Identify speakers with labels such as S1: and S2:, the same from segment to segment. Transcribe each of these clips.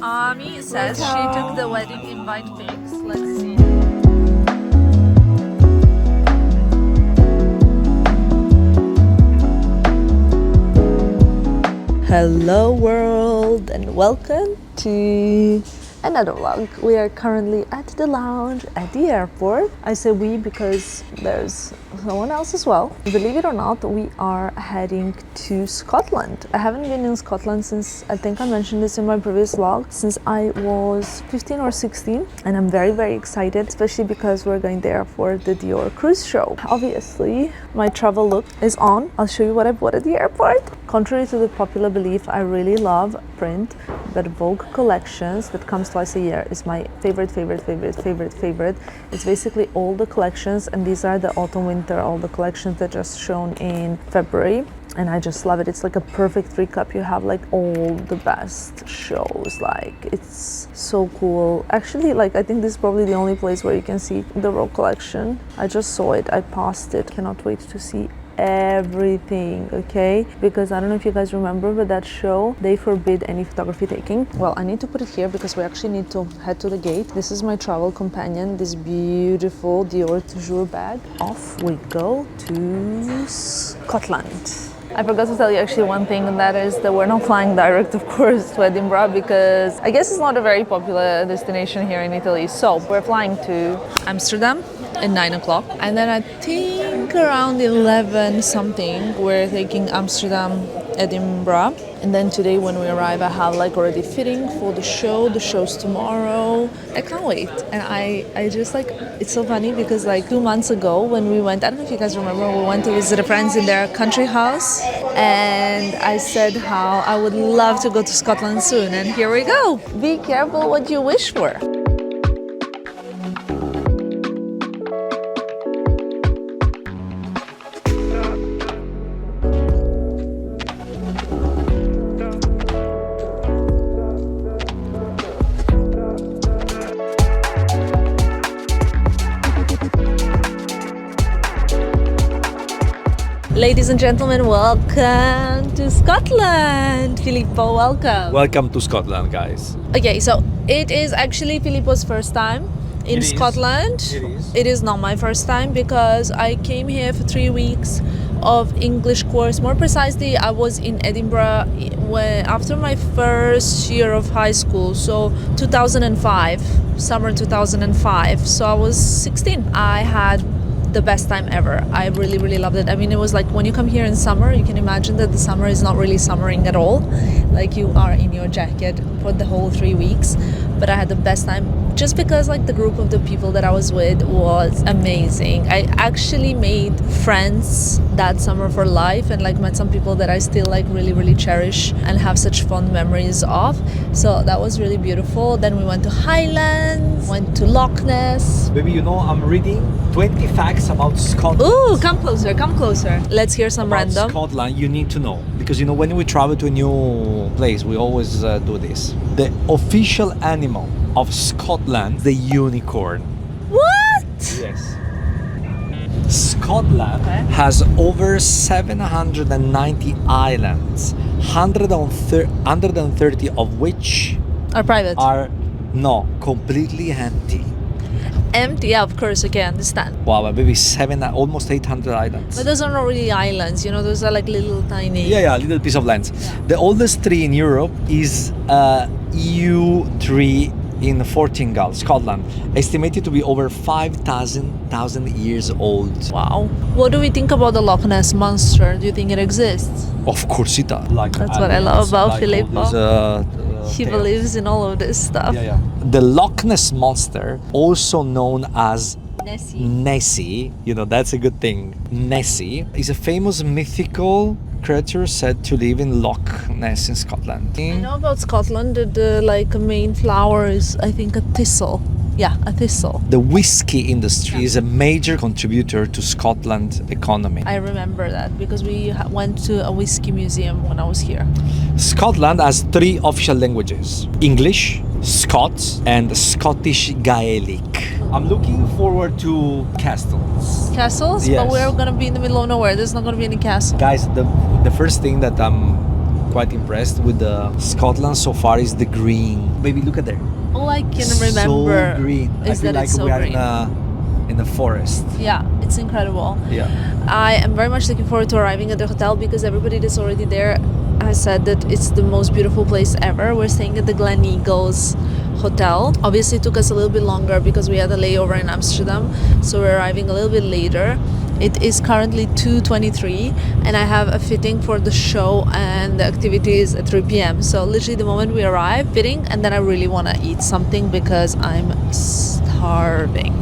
S1: Ami says she took the wedding invite pics. Let's see. Hello world and welcome to another vlog. We are currently at the lounge at the airport. I say we because there's someone else as well. Believe it or not, we are heading to Scotland. I haven't been in Scotland since, I think I mentioned this in my previous vlog, since I was 15 or 16, and I'm very excited, especially because we're going there for the Dior Cruise Show. Obviously, my travel look is on. I'll show you what I bought at the airport. Contrary to the popular belief, I really love print, but Vogue collections that comes twice a year is my favorite. It's basically all the collections, and these are the autumn winter, all the collections that just shown in February, and I just love it. It's like a perfect recap. You have like all the best shows, like it's so cool. Actually, like I think this is probably the only place where you can see the Vogue collection. I just saw it, I passed it, cannot wait to see everything, okay? Because I don't know if you guys remember, but that show, they forbid any photography taking. Well, I need to put it here because we actually need to head to the gate. This is my travel companion, this beautiful Dior Toujours bag. Off we go to Scotland. I forgot to tell you actually one thing, and that is that we're not flying direct, of course, to Edinburgh because I guess it's not a very popular destination here in Italy. So we're flying to Amsterdam at 9 o'clock, and then I think around 11 something we're taking Amsterdam, Edinburgh, and then today when we arrive I have like already fitting for the show. The show's tomorrow. I can't wait, and I just like, it's so funny because like 2 months ago when we went, I don't know if you guys remember, we went to visit a friends in their country house, and I said how I would love to go to Scotland soon, and here we go. Be careful what you wish for. Ladies and gentlemen, welcome to Scotland. Filippo, welcome.
S2: Welcome to Scotland, guys.
S1: Okay, so it is actually Filippo's first time in Scotland. It is not my first time because I came here for 3 weeks of English course. More precisely, I was in Edinburgh after my first year of high school, so 2005, summer 2005. So I was 16. I had the best time ever. I really loved it. I mean, it was like when you come here in summer, you can imagine that the summer is not really summering at all. Like you are in your jacket for the whole 3 weeks. But I had the best time just because like the group of the people that I was with was amazing. I actually made friends that summer for life, and like met some people that I still like really cherish and have such fond memories of. So that was really beautiful. Then we went to Highlands, went to Loch Ness.
S2: Baby, you know, I'm reading 20 facts about Scotland.
S1: Ooh, come closer. Let's hear some
S2: about
S1: random.
S2: Scotland, you need to know. Because, you know, when we travel to a new place, we always do this. The official animal of Scotland, the unicorn.
S1: What?
S2: Yes. Scotland has over 790 islands, 130 of which
S1: Are private.
S2: are completely empty.
S1: Empty, yeah, of course, okay, I understand.
S2: Wow, baby, almost 800 islands.
S1: But those are not really islands, you know, those are like little tiny.
S2: Yeah, a little piece of land.
S1: Yeah.
S2: The oldest tree in Europe is EU tree in Fortingal, Scotland, estimated to be over 5,000 years old.
S1: Wow. What do we think about the Loch Ness monster? Do you think it exists?
S2: Of course it does. Like
S1: That's what I love about
S2: like
S1: Filippo.
S2: all these,
S1: He
S2: tales.
S1: believes in all of this stuff.
S2: Yeah. The Loch Ness monster, also known as Nessie, you know, that's a good thing. Nessie is a famous mythical creature said to live in Loch Ness in Scotland.
S1: I know about Scotland that the like main flower is, I think, a thistle. Yeah, a thistle.
S2: The whiskey industry is a major contributor to Scotland's economy.
S1: I remember that because we went to a whiskey museum when I was here.
S2: Scotland has 3 official languages: English, Scots, and Scottish Gaelic. I'm looking forward to castles.
S1: Castles?
S2: Yes.
S1: But we're gonna be in the middle of nowhere. There's not gonna be any castle.
S2: Guys, the first thing that I'm quite impressed with the Scotland so far is the green. Baby, look at there.
S1: All I can remember
S2: So green. I
S1: is
S2: feel
S1: that
S2: like
S1: it's so
S2: we are
S1: green.
S2: in a forest.
S1: Yeah, it's incredible.
S2: Yeah.
S1: I am very much looking forward to arriving at the hotel because everybody that's already there has said that it's the most beautiful place ever. We're staying at the Gleneagles Hotel. Obviously, it took us a little bit longer because we had a layover in Amsterdam, so we're arriving a little bit later. It is currently 2:23 and I have a fitting for the show and the activities at 3 p.m. So literally the moment we arrive, fitting, and then I really want to eat something because I'm starving.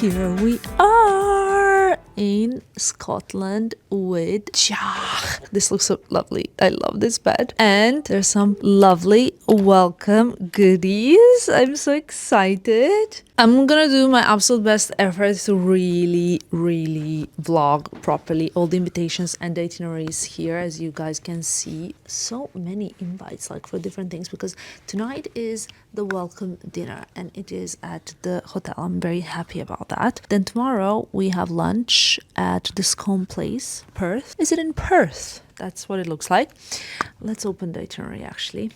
S1: Here we are in Scotland with Jack. This looks so lovely. I love this bed. And there's some lovely welcome goodies. I'm so excited. I'm gonna do my absolute best effort to really vlog properly all the invitations and the itineraries here. As you guys can see, so many invites like for different things because tonight is the welcome dinner and it is at the hotel. I'm very happy about that. Then tomorrow we have lunch at the Scone Place, Perth. Is it in Perth? That's what it looks like. Let's open the itinerary actually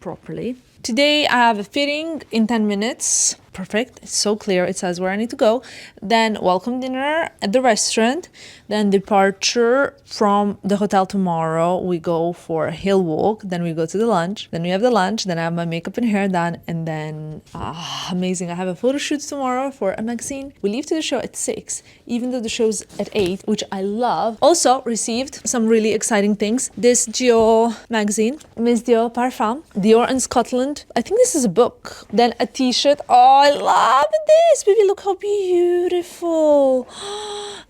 S1: properly. Today I have a fitting in 10 minutes. Perfect. It's so clear. It says where I need to go. Then welcome dinner at the restaurant. Then departure from the hotel tomorrow. We go for a hill walk. Then we go to the lunch. Then we have the lunch. Then I have my makeup and hair done. And then, amazing. I have a photo shoot tomorrow for a magazine. We leave to the show at 6, even though the show's at 8, which I love. Also received some really exciting things. This Dior magazine, Miss Dior Parfum, Dior and Scotland. I think this is a book. Then a t-shirt. Oh, I love this. Baby, look how beautiful.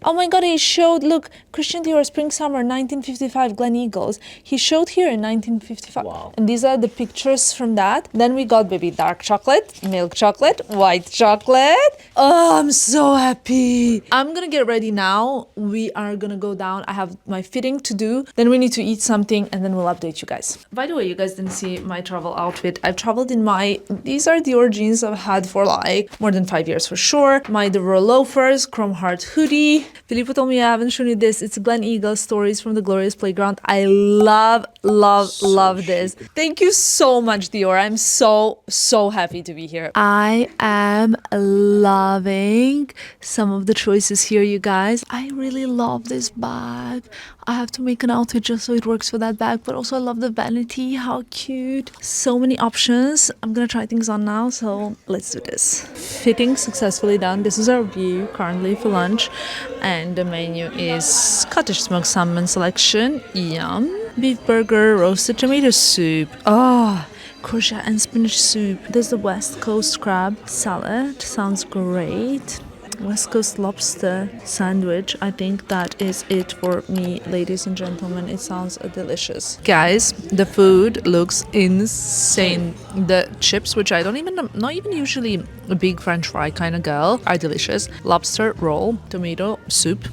S1: Oh my god, he showed, look, Christian Dior Spring Summer 1955 Gleneagles. He showed here in 1955.
S2: Wow.
S1: And these are the pictures from that. Then we got baby dark chocolate, milk chocolate, white chocolate. Oh, I'm so happy. I'm gonna get ready now. We are gonna go down. I have my fitting to do. Then we need to eat something and then we'll update you guys. By the way, you guys didn't see my travel outfit. I've traveled in these are Dior jeans I've had for like more than 5 years for sure. My Dior loafers, chrome heart hoodie. Filippo told me I haven't shown you this. It's Gleneagles Stories from the Glorious Playground. I love this. Thank you so much, Dior. I'm so happy to be here. I am loving some of the choices here, you guys. I really love this bag. I have to make an outfit just so it works for that bag, but also I love the vanity. How cute. So many options. I'm gonna try things on now, so let's do this. Fitting successfully done. This is our view currently for lunch, and the menu is Scottish smoked salmon selection, yum, beef burger, roasted tomato soup, courgette and spinach soup. There's the West Coast crab salad, sounds great. West Coast lobster sandwich. I think that is it for me, ladies and gentlemen. It sounds delicious. Guys, the food looks insane. The chips, which I don't even, not even usually a big French fry kind of girl, are delicious. Lobster roll, tomato soup.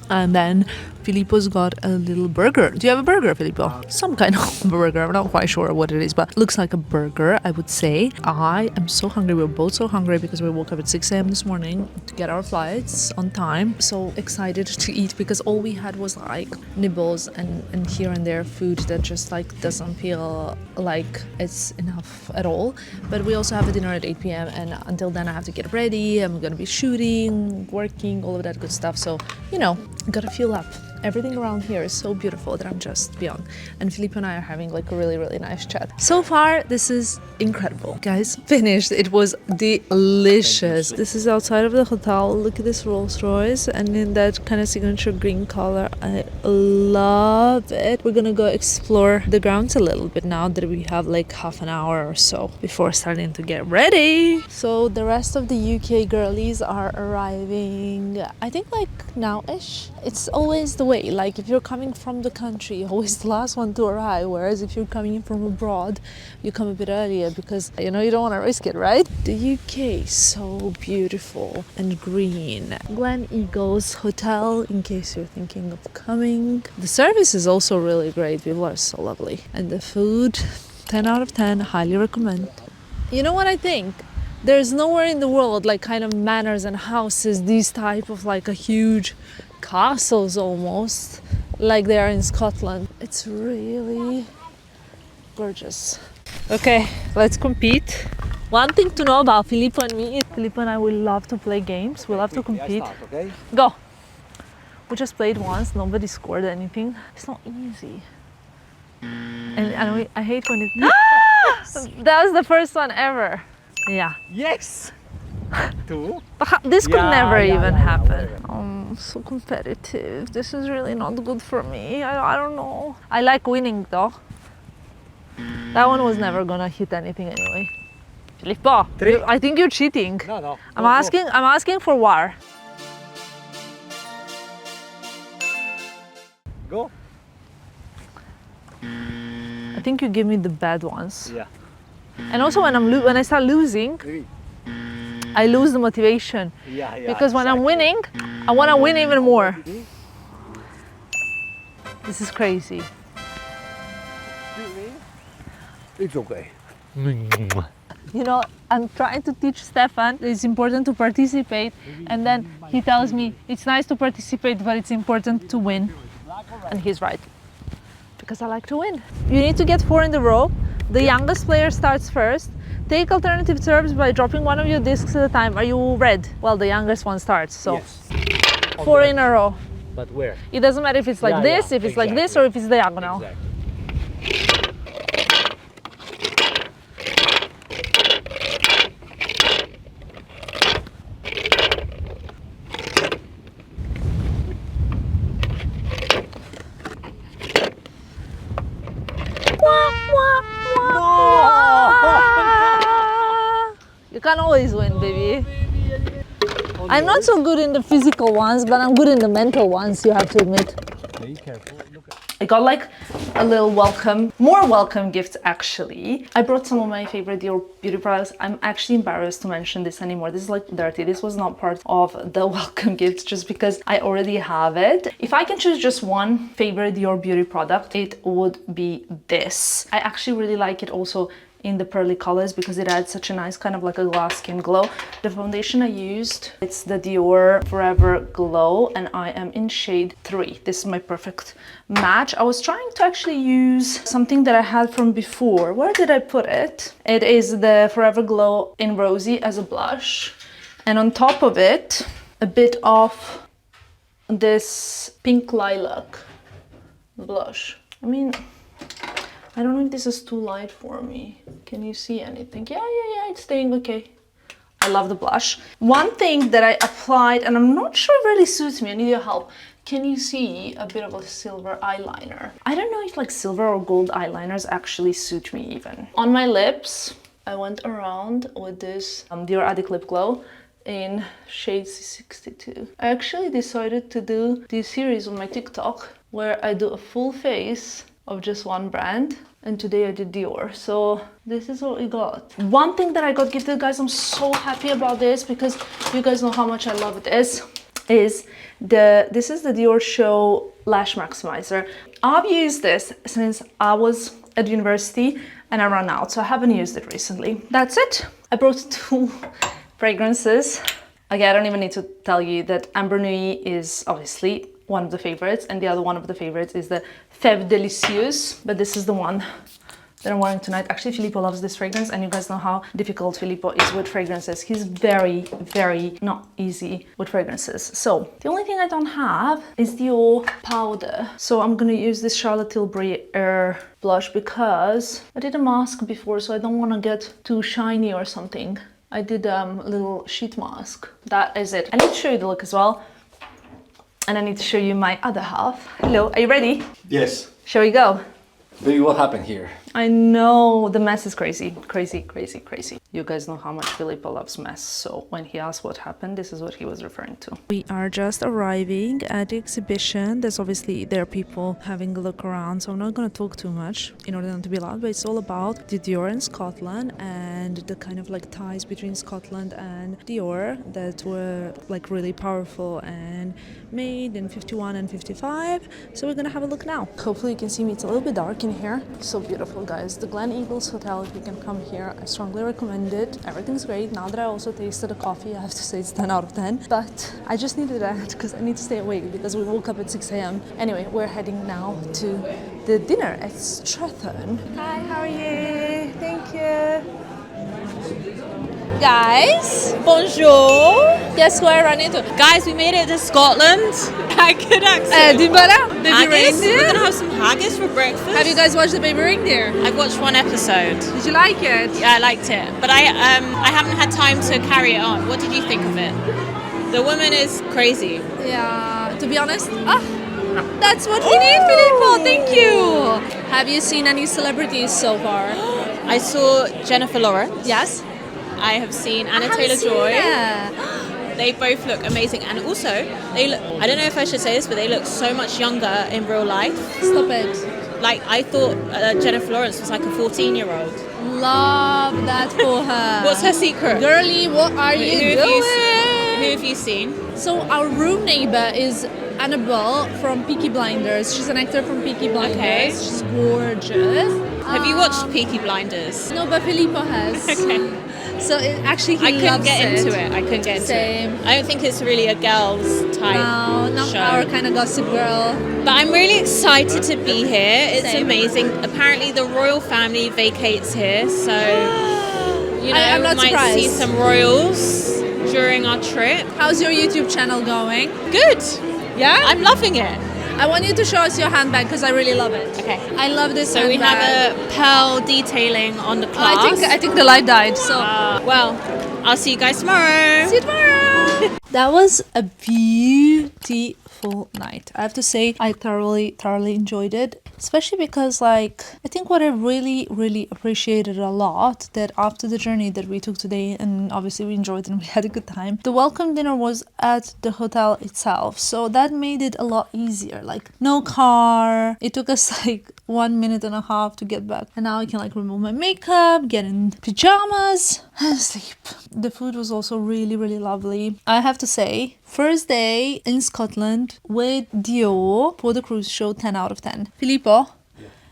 S1: And then Filippo's got a little burger. Do you have a burger, Filippo? Some kind of burger. I'm not quite sure what it is, but looks like a burger, I would say. I am so hungry. We're both so hungry because we woke up at 6 a.m. this morning to get our flights on time. So excited to eat because all we had was like nibbles and here and there food that just like doesn't feel like it's enough at all. But we also have a dinner at 8 p.m. and until then I have to get ready. I'm gonna be shooting, working, all of that good stuff. So, you know, gotta fuel up. Everything around here is so beautiful that I'm just beyond. And Filippo and I are having like a really nice chat. So far, this is incredible. Guys, finished. It was delicious. This is outside of the hotel. Look at this Rolls Royce and in that kind of signature green color. I love it. We're gonna go explore the grounds a little bit now that we have like half an hour or so before starting to get ready. So the rest of the UK girlies are arriving, I think like now-ish. It's always the way. Like if you're coming from the country, you're always the last one to arrive, whereas if you're coming in from abroad, you come a bit earlier because, you know, you don't want to risk it, right? The UK, so beautiful and green. Glen Eagles Hotel, in case you're thinking of coming. The service is also really great. People are so lovely. And the food, 10 out of 10, highly recommend. You know what I think? There's nowhere in the world like kind of manors and houses, these type of like a huge castles almost, like they are in Scotland. It's really gorgeous. Okay, let's compete. One thing to know about Filippo and me is Filippo and I will love to play games. We love to compete.
S2: Okay?
S1: Go. We just played once, nobody scored anything. It's not easy. And I hate when it... That was the first one ever. Yeah.
S2: Yes! Two?
S1: This could never even happen.
S2: Whatever.
S1: So competitive. This is really not good for me. I don't know. I like winning though. That one was never gonna hit anything anyway. Filippo, I think you're cheating.
S2: No.
S1: I'm asking for war.
S2: Go.
S1: I think you give me the bad ones.
S2: Yeah.
S1: And also when I start losing, I lose the motivation.
S2: Yeah.
S1: Because when I'm winning, I want to win even more. This is crazy.
S2: It's okay.
S1: You know, I'm trying to teach Stefan that it's important to participate, and then he tells me it's nice to participate, but it's important to win. And he's right. Because I like to win. You need to get 4 in the row. The youngest player starts first. Take alternative serves by dropping one of your discs at a time. Are you red? Well, the youngest one starts, so
S2: Yes.
S1: 4 in a row.
S2: But where?
S1: It doesn't matter if it's like this, if it's like this, or if it's diagonal.
S2: Exactly.
S1: You can always win, baby. I'm not so good in the physical ones, but I'm good in the mental ones, you have to admit.
S2: Be careful. Look at.
S1: I got like a little more welcome gifts actually. I brought some of my favorite Dior beauty products. I'm actually embarrassed to mention this anymore. This is like dirty. This was not part of the welcome gifts just because I already have it. If I can choose just one favorite Dior beauty product, it would be this. I actually really like it also in the pearly colors because it adds such a nice kind of like a glass skin glow. The foundation I used, it's the Dior Forever Glow, and I am in shade 3. This is my perfect match. I was trying to actually use something that I had from before. Where did I put it? It is the Forever Glow in Rosy as a blush, and on top of it a bit of this pink lilac blush. I mean, I don't know if this is too light for me. Can you see anything? Yeah, it's staying okay. I love the blush. One thing that I applied, and I'm not sure it really suits me, I need your help. Can you see a bit of a silver eyeliner? I don't know if like silver or gold eyeliners actually suit me even. On my lips, I went around with this Dior Addict Lip Glow in shade 62. I actually decided to do this series on my TikTok where I do a full face of just one brand, and today I did Dior, so this is what we got. One thing that I got gifted, guys, I'm so happy about this because you guys know how much I love this, is this is the Dior Show Lash Maximizer. I've used this since I was at university and I ran out, so I haven't used it recently. That's it. I brought 2 fragrances. Okay, I don't even need to tell you that Amber Nuit is obviously one of the favorites, and the other one of the favorites is the Fève Délicieuse, but this is the one that I'm wearing tonight. Actually, Filippo loves this fragrance, and you guys know how difficult Filippo is with fragrances. He's very, very not easy with fragrances. So the only thing I don't have is Dior powder. So I'm gonna use this Charlotte Tilbury Air blush because I did a mask before, so I don't want to get too shiny or something. I did a little sheet mask. That is it. I need to show you the look as well. And I need to show you my other half. Hello, are you ready?
S2: Yes.
S1: Shall we go?
S2: Baby, what happened here?
S1: I know, the mess is crazy, crazy, crazy, crazy. You guys know how much Filippo loves mess, so when he asked what happened, this is what he was referring to. We are just arriving at the exhibition. There's obviously there are people having a look around, so I'm not going to talk too much in order not to be loud, but it's all about the Dior and Scotland and the kind of like ties between Scotland and Dior that were like really powerful and made in 51 and 55. So we're gonna have a look now. Hopefully you can see me. It's a little bit dark in here. So beautiful, guys. The Glen Eagles Hotel, if you can come here, I strongly recommend it. Everything's great. Now that I also tasted the coffee, I have to say it's 10 out of 10. But I just needed that because I need to stay awake because we woke up at 6 a.m. Anyway, we're heading now to the dinner at Strathern. Hi, how are you? Thank you. Guys, bonjour. Guess where I ran into?
S3: Guys, we made it to Scotland. I could accent.
S1: Edinburgh. Baby
S3: Haggis.
S1: reindeer.
S3: We're gonna have some haggis for breakfast.
S1: Have you guys watched the Baby Reindeer?
S3: I've watched one episode.
S1: Did you like it?
S3: Yeah, I liked it, but I haven't had time to carry it on. What did you think of it? The woman is crazy.
S1: Yeah. To be honest, that's what we need, Filippo. Thank you. Have you seen any celebrities so far?
S3: I saw Jennifer Lawrence.
S1: Yes.
S3: I have seen Anna Taylor-Joy.
S1: Yeah.
S3: They both look amazing, and also they look. I don't know if I should say this, but they look so much younger in real life.
S1: Stop it.
S3: Like I thought Jennifer Lawrence was like a 14-year-old.
S1: Love that for her.
S3: What's her secret?
S1: Girlie, what are you doing?
S3: Who have you seen?
S1: So our room neighbor is Annabelle from Peaky Blinders. She's an actor from Peaky Blinders.
S3: Okay.
S1: She's gorgeous.
S3: Have you watched Peaky Blinders?
S1: No, but Filippo has.
S3: Okay.
S1: So it actually he
S3: I couldn't
S1: loves
S3: get
S1: it.
S3: into it. I couldn't get into
S1: Same.
S3: it. I don't think it's really a girls type
S1: No, not
S3: show.
S1: our kind of gossip girl.
S3: But I'm really excited to be here. It's
S1: Same.
S3: amazing. Apparently the royal family vacates here, so you know
S1: I'm not
S3: we might
S1: surprised.
S3: see some royals during our trip.
S1: How's your YouTube channel going?
S3: Good.
S1: Yeah?
S3: I'm loving it.
S1: I want you to show us your handbag because I really love it.
S3: Okay.
S1: I love this
S3: So
S1: handbag.
S3: we have a pearl detailing on the clasp.
S1: I think the light died, so
S3: Well, I'll see you guys tomorrow.
S1: see you tomorrow. That was a beautiful night. I have to say I thoroughly enjoyed it. Especially because like I think what I really appreciated a lot that after the journey that we took today, and obviously we enjoyed it and we had a good time, the welcome dinner was at the hotel itself, so that made it a lot easier. Like no car, it took us like 1.5 minutes to get back, and now I can like remove my makeup, get in pajamas and sleep. The food was also really lovely. I have to say, first day in Scotland with Dior for the cruise show, 10 out of 10. Filippo,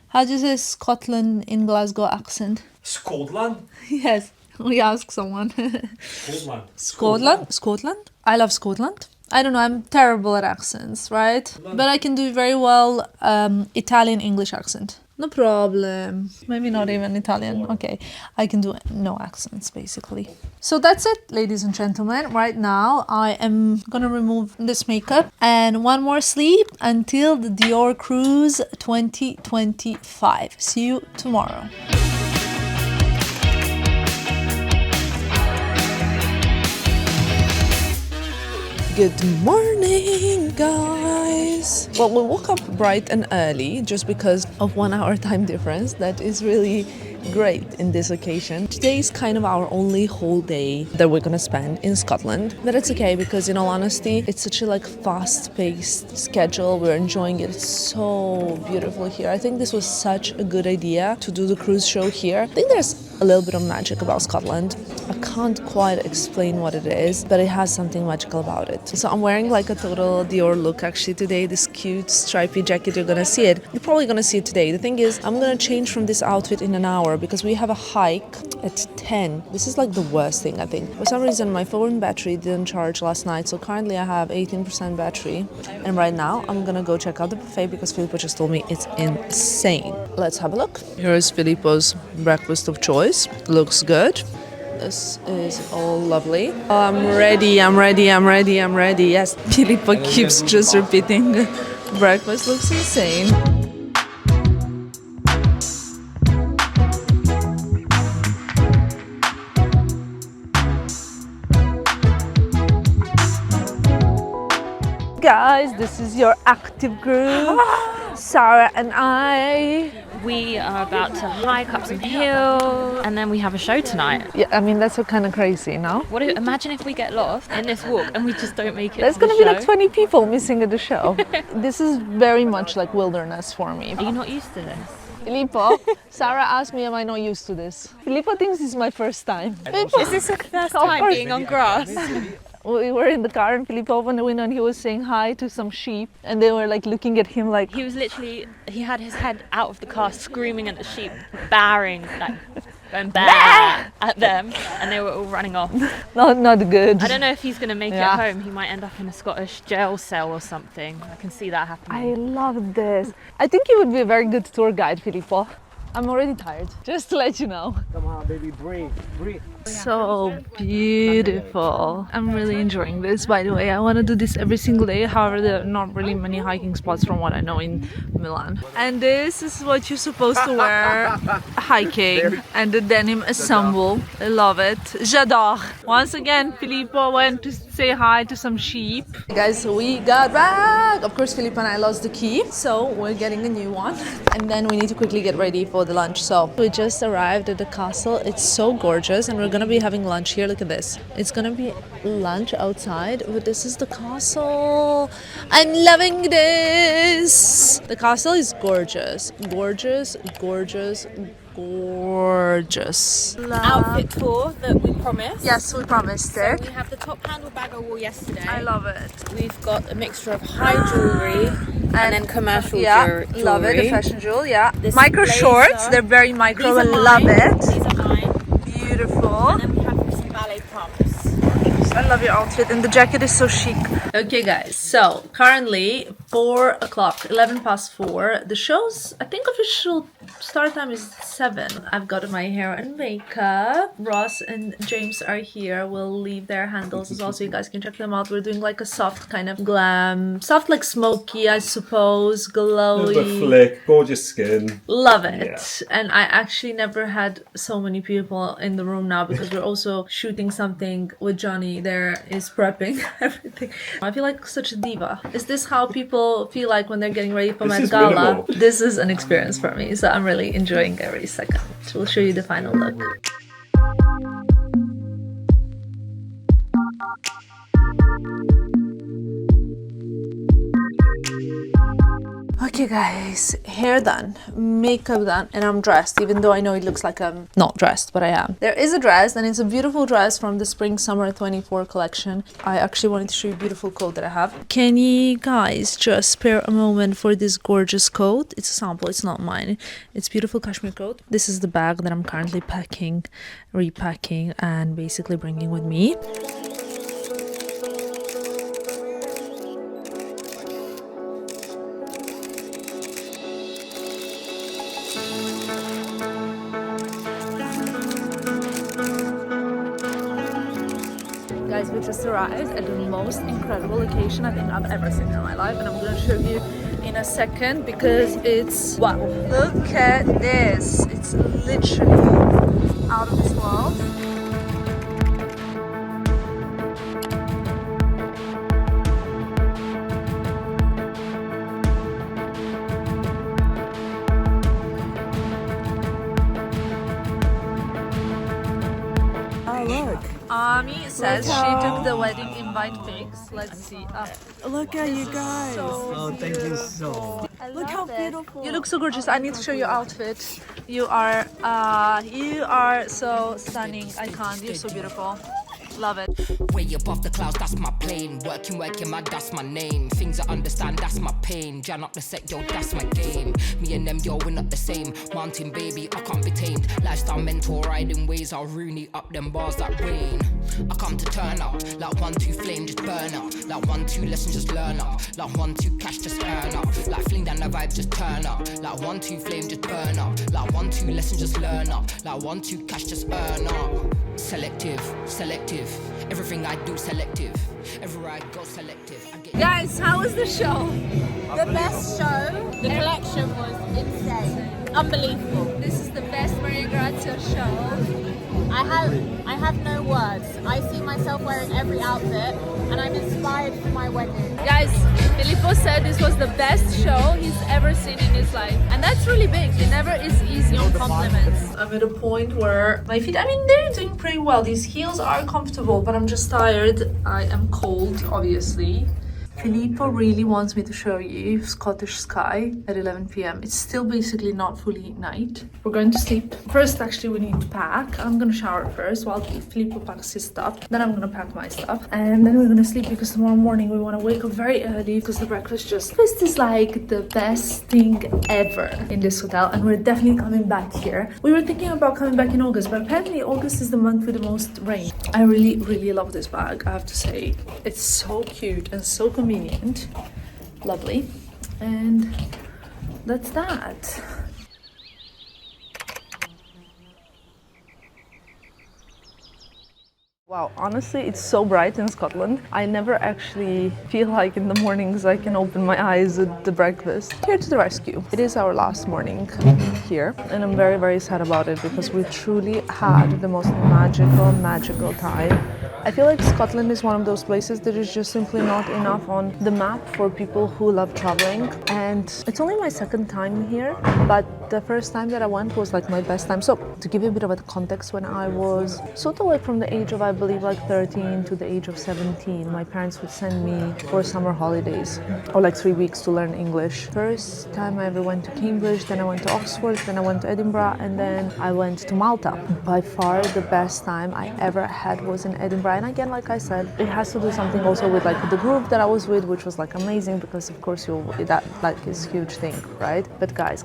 S1: how do you say Scotland in Glasgow accent?
S2: Scotland?
S1: Yes, we ask someone.
S2: Scotland.
S1: Scotland? I love Scotland. I don't know, I'm terrible at accents, right? But I can do very well Italian English accent. No problem. Maybe not even Italian. Okay. I can do no accents, basically. So that's it, ladies and gentlemen. Right now, I am gonna remove this makeup and one more sleep until the Dior Cruise 2025. See you tomorrow. Good morning, guys. Well, we woke up bright and early just because of 1 hour time difference. That is really great in this occasion. Today is kind of our only whole day that we're gonna spend in Scotland, but it's okay because in all honesty it's such a like fast-paced schedule. We're enjoying it. It's so beautiful here. I think this was such a good idea to do the cruise show here. I think there's a little bit of magic about Scotland. I can't quite explain what it is, but it has something magical about it. So I'm wearing like a total Dior look actually today. This cute stripy jacket, you're gonna see it. You're probably gonna see it today. The thing is, I'm gonna change from this outfit in an hour because we have a hike at 10. This is like the worst thing, I think. For some reason, my phone battery didn't charge last night, so currently I have 18% battery. And right now, I'm gonna go check out the buffet because Filippo just told me it's insane. Let's have a look. Here's Filippo's breakfast of choice. Looks good. This is all lovely. Oh, I'm ready. Yes, Filippo keeps just repeating. Breakfast looks insane. Guys, this is your active group, Sarah and I.
S3: we are about to hike up some hills, and then we have a show tonight.
S1: Yeah, I mean, that's kind of crazy, no?
S3: Imagine if we get lost in this walk and we just don't make it.
S1: There's
S3: to the
S1: gonna be
S3: show.
S1: like 20 people missing at the show. This is very much like wilderness for me.
S3: Are you not used to this?
S1: Filippo, Sarah asked me, am I not used to this? Filippo thinks this is my first time.
S3: Is this the first time being on grass?
S1: We were in the car and Filippo opened the window and he was saying hi to some sheep and they were like looking at him like...
S3: He was literally, he had his head out of the car screaming at the sheep, barring, like going bah at them, and they were all running off.
S1: Not good.
S3: I don't know if he's going to make it home. He might end up in a Scottish jail cell or something. I can see that happening.
S1: I love this. I think you would be a very good tour guide, Filippo. I'm already tired, just to let you know.
S2: Come on, baby, breathe, breathe.
S1: So beautiful. I'm really enjoying this, by the way. I want to do this every single day. However, there are not really many hiking spots from what I know in Milan. And this is what you're supposed to wear hiking. And the denim ensemble. I love it. J'adore. Once again, Filippo went to say hi to some sheep. Guys, we got back. Of course, Filippo and I lost the key, so we're getting a new one. And then we need to quickly get ready for the lunch. So we just arrived at the castle. It's so gorgeous, and we're gonna be having lunch here. Look at this. It's gonna be lunch outside, but this is the castle. I'm loving this. The castle is gorgeous, gorgeous, gorgeous, gorgeous.
S3: Outfit tour that we promised.
S1: Yes, we promised
S3: So
S1: it.
S3: we have the top handlebag I wore yesterday.
S1: I love it.
S3: We've got a mixture of high jewellery and then commercial jewellery.
S1: Love it. The fashion jewel, yeah.
S3: This
S1: Micro
S3: blazer.
S1: shorts, they're very micro.
S3: These
S1: I
S3: are
S1: love
S3: mine.
S1: it.
S3: These are mine.
S1: Beautiful.
S3: And then we have some ballet pumps.
S1: I love your outfit, and the jacket is so chic. Okay guys, so currently 4 o'clock, 11 past 4. The show's, I think official start time is 7. I've got my hair and makeup. Ross and James are here. We'll leave their handles as well so you guys can check them out. We're doing like a soft kind of glam, soft like smoky, I suppose, glowy.
S4: The flick, gorgeous skin.
S1: Love it. And I actually never had so many people in the room now because we're also shooting something with Johnny. There is prepping everything. I feel like such a diva. Is this how people feel like when they're getting ready for
S4: This
S1: Met
S4: is
S1: Gala?
S4: minimal.
S1: This is an experience for me, so I'm really enjoying every second. We'll show you the final look. Okay guys, hair done, makeup done, and I'm dressed, even though I know it looks like I'm not dressed, but I am. There is a dress, and it's a beautiful dress from the Spring Summer 24 collection. I actually wanted to show you a beautiful coat that I have. Can you guys just spare a moment for this gorgeous coat? It's a sample, it's not mine. It's beautiful cashmere coat. This is the bag that I'm currently packing, repacking, and basically bringing with me. Guys, we just arrived at the most incredible location I think I've ever seen in my life, and I'm gonna show you in a second because it's wow. Look at this. It's literally out of this world. Ami says she took the wedding invite pics. Let's see.
S5: Look at you guys.
S2: Oh, thank you so much.
S5: Look how beautiful.
S1: You look so gorgeous. I need to show you your outfit. You are so stunning. I can't. You're so beautiful. Love it.
S6: Way above the clouds, that's my plane. Working, mad, that's my name. Things I understand, that's my pain. Jan up the set, yo, that's my game. Me and them, yo, we're not the same. Mountain baby, I can't be tamed. Lifestyle mentor, riding ways, I'll Rooney up them bars that rain. I come to turn up, like 1-2 flame, just burn up. Like 1-2 lesson, just learn up. Like 1-2 cash, just earn up. Like fling down the vibe, just turn up. Like 1-2 flame, just burn up. Like 1-2 lesson, just learn up. Like 1-2 cash, just earn up. Selective, selective. Everything I do selective. Everywhere I go selective. I get
S1: Guys, how was the show?
S3: The best show. The collection was insane. Unbelievable.
S1: This is the best Maria Grazia show
S3: I have no words. I see myself wearing every outfit and I'm inspired for my wedding.
S1: Guys, Filippo said this was the best show he's ever seen in his life. And that's really big. It never is easy on compliments. I'm at a point where my feet, they're doing pretty well. These heels are comfortable, but I'm just tired. I am cold, obviously. Filippo really wants me to show you Scottish sky at 11 p.m. It's still basically not fully night. We're going to sleep. First, actually, we need to pack. I'm gonna shower first while Filippo packs his stuff. Then I'm gonna pack my stuff. And then we're gonna sleep because tomorrow morning we wanna wake up very early because the breakfast is like the best thing ever in this hotel. And we're definitely coming back here. We were thinking about coming back in August, but apparently August is the month with the most rain. I really, really love this bag, I have to say. It's so cute and so convenient. Lovely. And that's that. Wow, honestly, it's so bright in Scotland. I never actually feel like in the mornings I can open my eyes at the breakfast. Here to the rescue. It is our last morning here, and I'm very, very sad about it because we truly had the most magical time. I feel like Scotland is one of those places that is just simply not enough on the map for people who love traveling. And it's only my second time here, but the first time that I went was like my best time. So to give you a bit of a context, when I was sort of like from the age of, I believe, like 13 to the age of 17, my parents would send me for summer holidays or like 3 weeks to learn English. First time I ever went to Cambridge, then I went to Oxford, then I went to Edinburgh, and then I went to Malta. By far the best time I ever had was in Edinburgh. And again, like I said, it has to do something also with like the group that I was with, which was like amazing because of course that like is a huge thing, right? But guys,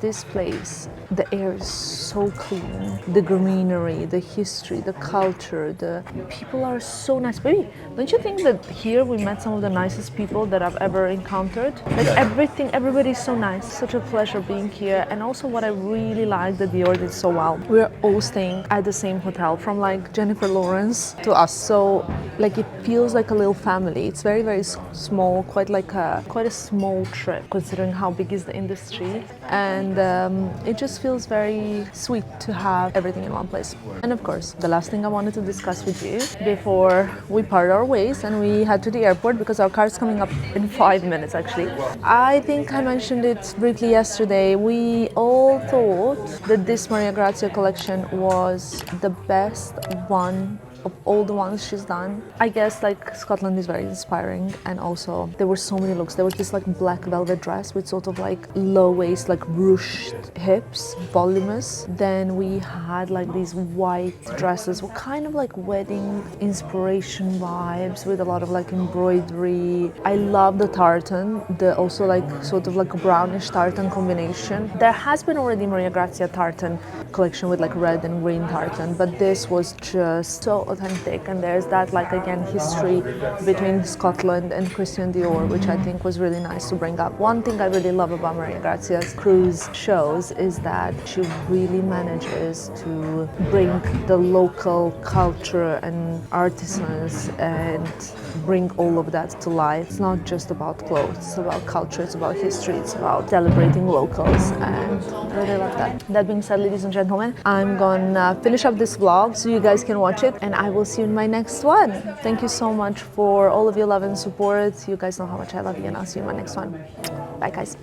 S1: this place, the air is so clean, the greenery, the history, the culture, the people are so nice. Baby, don't you think that here we met some of the nicest people that I've ever encountered? Like everybody's so nice. Such a pleasure being here. And also what I really like that Dior did so well, we're all staying at the same hotel, from like Jennifer Lawrence to us. So like it feels like a little family. It's very, very small, quite a small trip considering how big is the industry. And it just feels very sweet to have everything in one place. And of course, the last thing I wanted to discuss with you before we part our ways and we head to the airport, because our car's coming up in 5 minutes actually. I think I mentioned it briefly yesterday. We all thought that this Maria Grazia collection was the best one of all the ones she's done. I guess like Scotland is very inspiring, and also there were so many looks. There was this like black velvet dress with sort of like low waist, like ruched hips, voluminous. Then we had like these white dresses with kind of like wedding inspiration vibes with a lot of like embroidery. I love the tartan, the also like sort of like a brownish tartan combination. There has been already Maria Grazia tartan collection with like red and green tartan, but this was just so authentic. And there's that like again history between Scotland and Christian Dior, which I think was really nice to bring up. One thing I really love about Maria Grazia's cruise shows is that she really manages to bring the local culture and artisans and bring all of that to life. It's not just about clothes, it's about culture, it's about history, it's about celebrating locals, and I really love that. That being said, ladies and gentlemen, I'm gonna finish up this vlog so you guys can watch it, and I will see you in my next one. Thank you so much for all of your love and support. You guys know how much I love you, and I'll see you in my next one. Bye guys.